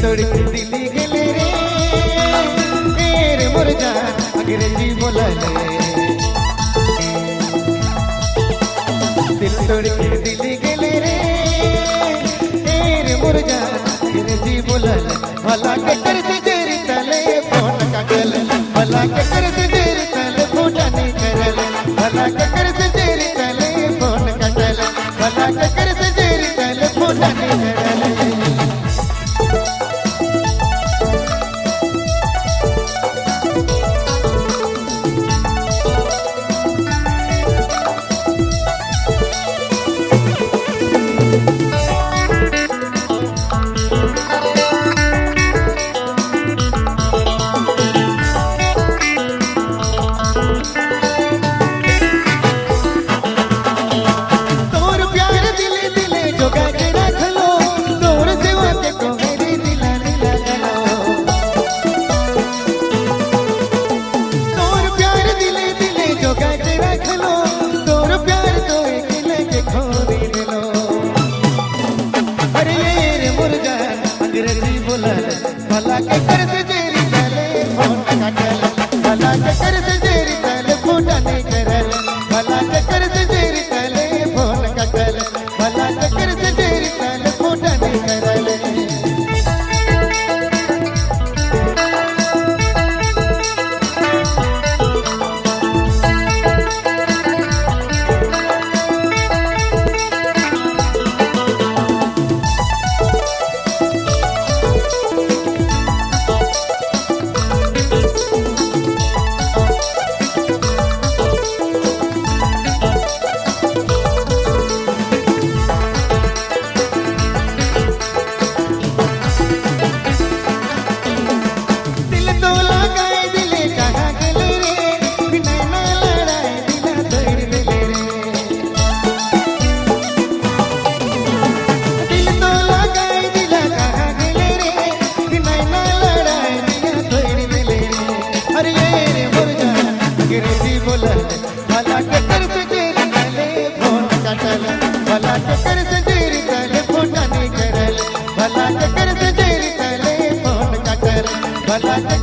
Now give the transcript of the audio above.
तोड़ के दिली गेले रे मुर्जा अंग्रेजी बोलले दिल तोड़ के दिली गेले रे मुर्जा अंग्रेजी बोलले भला के करते तेरी तले फोन का गल भला के करते तेरी तले फोन नहीं करले भला के करते तेरी तले फोन का गल भला के करते तेरी तले फोन नहीं करले भला के करते तेरी तले फोन काटल भला के करते तेरी तले फोन नहीं करल भला के करते तेरी तले फोन काटल भला के करते तेरी तले फोन नहीं करल भला के करते तेरी तले फोन काटल भला के करते तेरी तले फोन नहीं करल भला के करते तेरी तले फोन काटल भला के